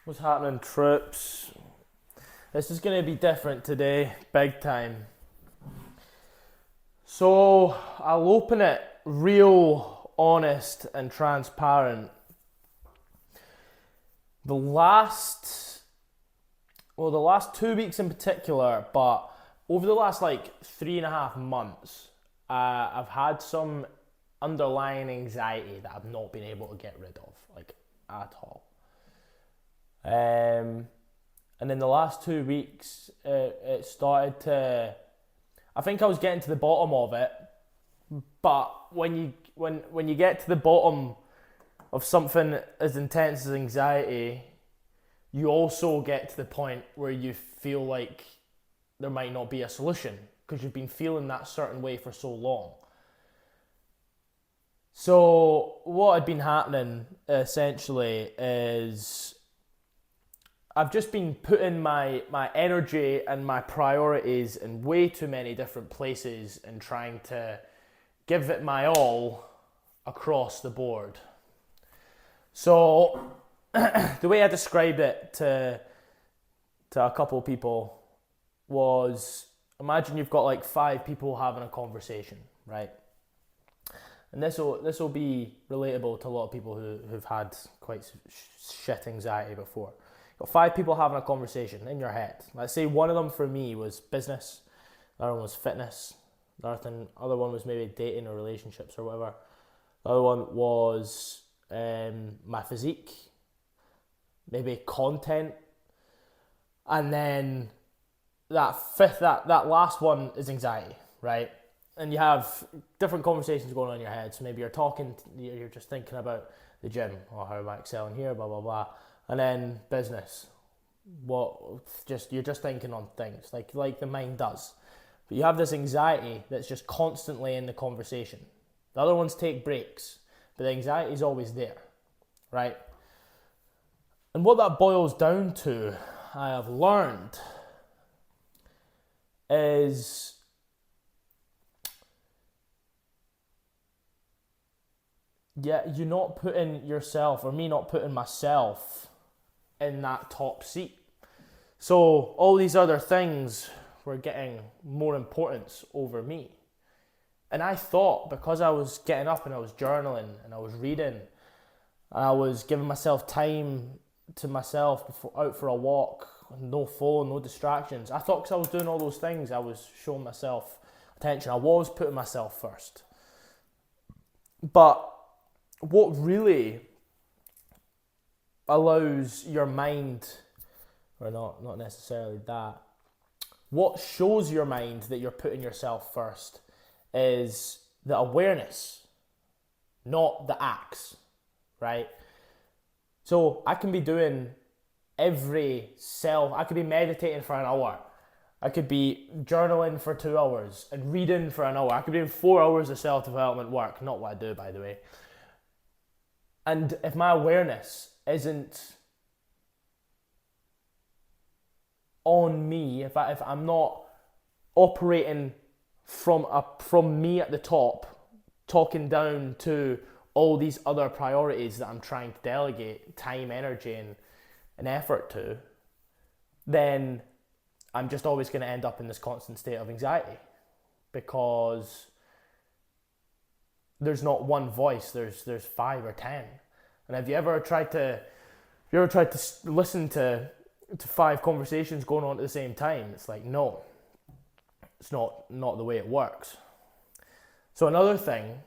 What's happening, troops? This is going to be different today, big time. So, I'll open it real, honest, and transparent. The last, the last 2 weeks in particular, but over the last 3.5 months, I've had some underlying anxiety that I've not been able to get rid of, at all. And in the last 2 weeks, it started to. I think I was getting to the bottom of it, but when you get to the bottom of something as intense as anxiety, you also get to the point where you feel like there might not be a solution because you've been feeling that certain way for so long. So what had been happening essentially is I've just been putting my energy and my priorities in way too many different places and trying to give it my all across the board. So the way I described it to a couple of people was, imagine you've got like 5 people having a conversation, right? And this will be relatable to a lot of people who've had quite shit anxiety before. You've got 5 people having a conversation in your head. Let's say one of them for me was business, the other one was fitness, the other one was maybe dating or relationships or whatever. The other one was my physique, maybe content, and then that last one is anxiety, right? And you have different conversations going on in your head. So maybe you're just thinking about the gym, or how am I excelling here, blah, blah, blah. And then business, you're just thinking on things like the mind does. But you have this anxiety that's just constantly in the conversation. The other ones take breaks, but the anxiety is always there, right? And what that boils down to, I have learned, is you're not putting yourself, or me not putting myself, in that top seat. So all these other things were getting more importance over me. And I thought, because I was getting up and I was journaling and I was reading, and I was giving myself time to myself before out for a walk, no phone, no distractions. I thought because I was doing all those things, I was showing myself attention. I was putting myself first. But what really allows your mind, or not necessarily that, what shows your mind that you're putting yourself first is the awareness, not the acts, right? So I can be doing I could be meditating for an hour. I could be journaling for 2 hours and reading for an hour. I could be doing 4 hours of self-development work, not what I do, by the way. And if my awareness isn't on me, if I'm not operating from me at the top, talking down to all these other priorities that I'm trying to delegate time, energy, and effort to, then I'm just always going to end up in this constant state of anxiety, because there's not one voice, there's 5 or 10. And have you ever tried to listen to 5 conversations going on at the same time? It's like, no, it's not the way it works. So another thing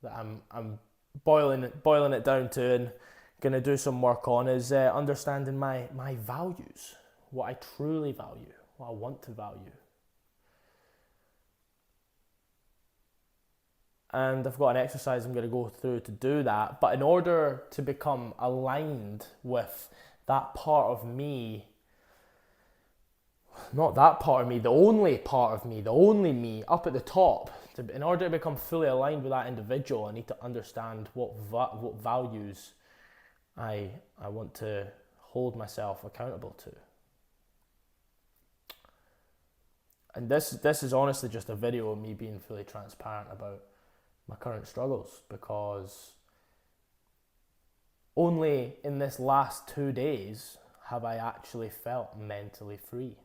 that I'm boiling it down to and going to do some work on is understanding my values, what I truly value, what I want to value. And I've got an exercise I'm going to go through to do that. But in order to become aligned with that part of me, not that part of me, the only part of me, the only me up at the top, in order to become fully aligned with that individual, I need to understand what values I want to hold myself accountable to. And this is honestly just a video of me being fully transparent about my current struggles, because only in this last 2 days have I actually felt mentally free.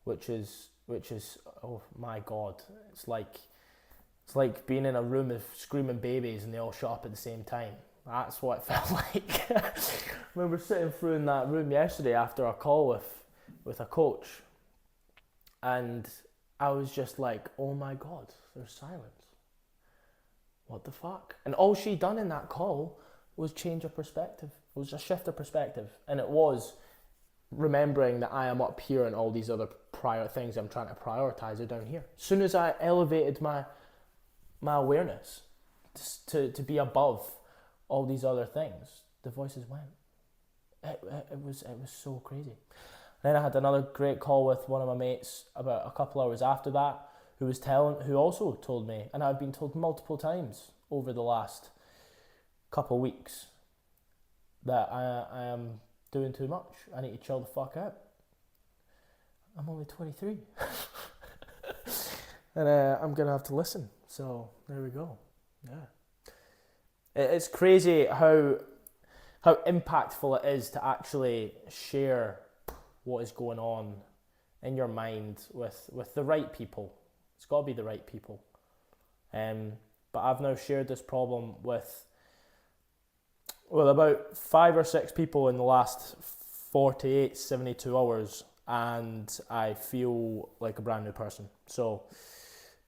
Which is, oh my God, it's like being in a room of screaming babies and they all shut up at the same time. That's what it felt like. I remember sitting through in that room yesterday after a call with a coach, and I was just like, oh my God, there's silence. What the fuck? And all she done in that call was change of perspective. It was a shift of perspective. And it was remembering that I am up here and all these other prior things I'm trying to prioritize are down here. As soon as I elevated my awareness to be above all these other things, the voices went. It was so crazy. Then I had another great call with one of my mates about a couple hours after that, who also told me, and I've been told multiple times over the last couple weeks, that I am doing too much. I need to chill the fuck out. I'm only 23. And I'm going to have to listen. So there we go. Yeah. It's crazy how impactful it is to actually share what is going on in your mind with the right people. It's got to be the right people. But I've now shared this problem with about 5 or 6 people in the last 48, 72 hours, and I feel like a brand new person. So,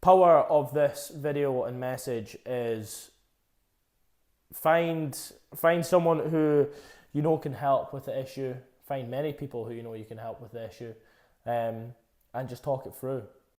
power of this video and message is find someone who you know can help with the issue. Find many people who you know you can help with the issue, and just talk it through.